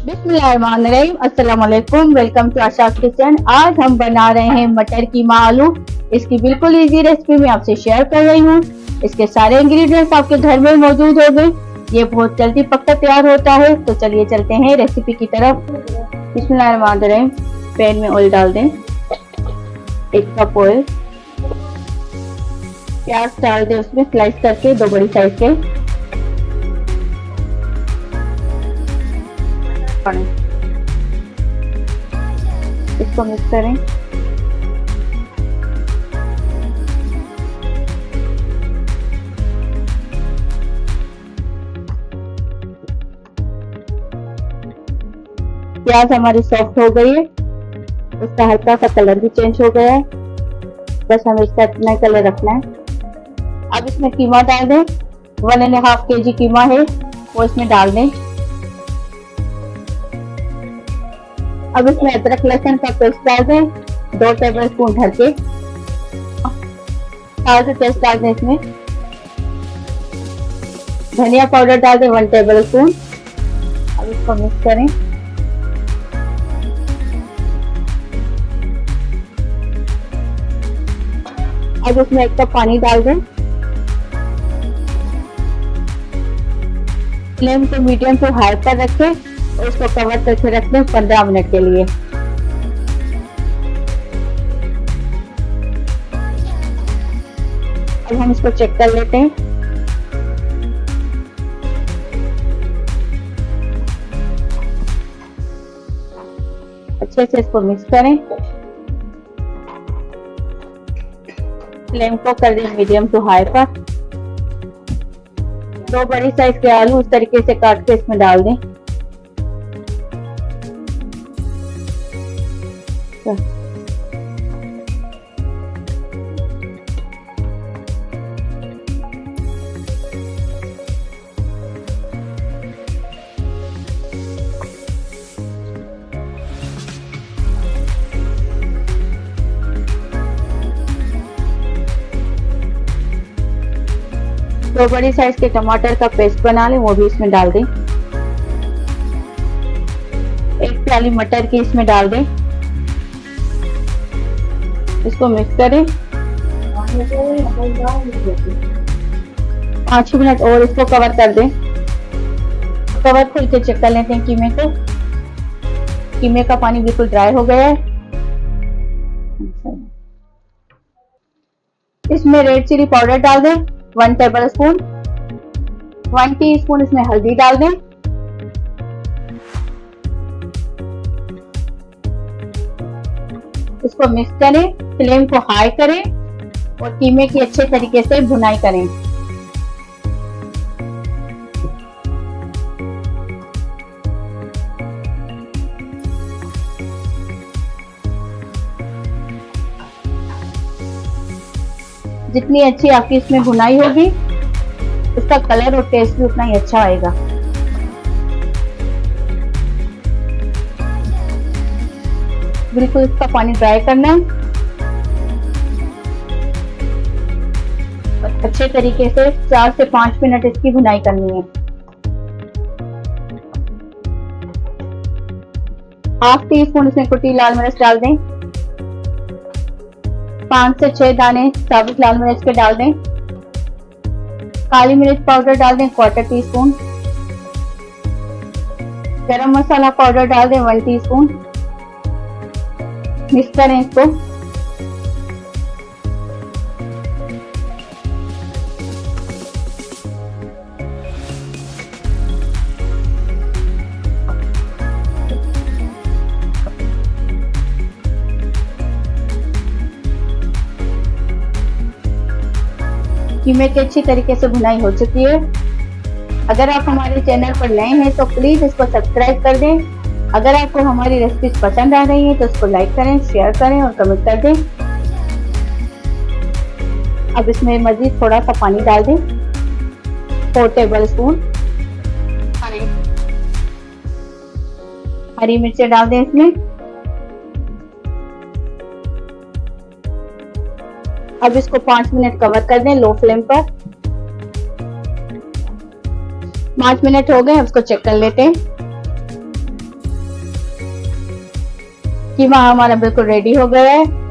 बिस्मिल्लाहिर्रहमानिर्रहीम। अस्सलाम वालेकुम। Welcome to Asha's kitchen. आज हम बना रहे हैं मटर कीमा आलू। इसकी बिल्कुल इजी रेसिपी मैं आपसे शेयर कर रही हूँ। इसके सारे इंग्रेडिएंट्स आपके घर में मौजूद होंगे। ये बहुत जल्दी पककर तैयार होता है। तो चलिए चलते हैं रेसिपी की तरफ। बिस्मिल्लाहिर्रहमानिर्रहीम। पैन में ऑयल डाल दें, 1 कप ऑयल। प्याज डाल दें, उसमें स्लाइस करके 2 बड़ी साइज के। इसको मिक्स करें। प्याज हमारी सॉफ्ट हो गई है, उसका हल्का सा कलर भी चेंज हो गया है। बस हमें इसका इतना कलर रखना है। अब इसमें कीमा डाल दें। 1.5 kg कीमा है, वो इसमें डाल दें। अब इसमें अदरक लहसुन का पेस्ट डाल दें, 2 टेबलस्पून भर के। काजू पेस्ट डाल दें इसमें। धनिया पाउडर डाल दें 1 टेबलस्पून। अब इसको मिक्स करें। अब इसमें 1 कप पानी डाल दें। फ्लेम को मीडियम से हाई पर रखें और उसको कवर करके रख दें 15 मिनट के लिए। अब हम इसको चेक कर लेते हैं। अच्छे से इसको मिक्स करें। फ्लेम को कर दें मीडियम टू हाई पर। 2 बड़ी साइज के आलू इस तरीके से काट के इसमें डाल दें। दो बड़ी साइज के टमाटर का पेस्ट बना लें, वो भी इसमें डाल दें। 1 प्याली मटर की इसमें डाल दें। इसको मिक्स करें। 5 मिनट और इसको कवर कर दें। कवर खोल के चेक कर लेते हैं कीमे को। कीमे का पानी बिल्कुल ड्राई हो गया है। इसमें रेड चिली पाउडर डाल दें 1 टेबलस्पून। 1 टीस्पून इसमें हल्दी डाल दें। इसको मिक्स करें। फ्लेम को हाई करें और कीमे की अच्छे तरीके से भुनाई करें। जितनी अच्छी आपकी इसमें भुनाई होगी, उसका कलर और टेस्ट भी उतना ही अच्छा आएगा। बिल्कुल इसका पानी ड्राई करना है। अच्छे तरीके से 4 से 5 मिनट इसकी भुनाई करनी है। 1/2 टीस्पून इसमें कुटी लाल मिर्च डाल दें। 5 से 6 दाने साबुत लाल मिर्च के डाल दें। काली मिर्च पाउडर डाल दें 1/4 टीस्पून। गरम मसाला पाउडर डाल दें 1 टीस्पून। मिक्स करें इसको। कीमे की अच्छी तरीके से भुनाई हो चुकी है। अगर आप हमारे चैनल पर नए हैं तो प्लीज इसको सब्सक्राइब कर दें। अगर आपको हमारी रेसिपी पसंद आ रही है तो इसको लाइक करें, शेयर करें और कमेंट कर दें। अब इसमें मजीद थोड़ा सा पानी डाल दें, 4 टेबलस्पून। हरी मिर्चें डाल दें इसमें। अब इसको 5 मिनट कवर कर दें लो फ्लेम पर। 5 मिनट हो गए, अब इसको चेक कर लेते हैं। कीमा हमारा बिल्कुल रेडी हो गया है।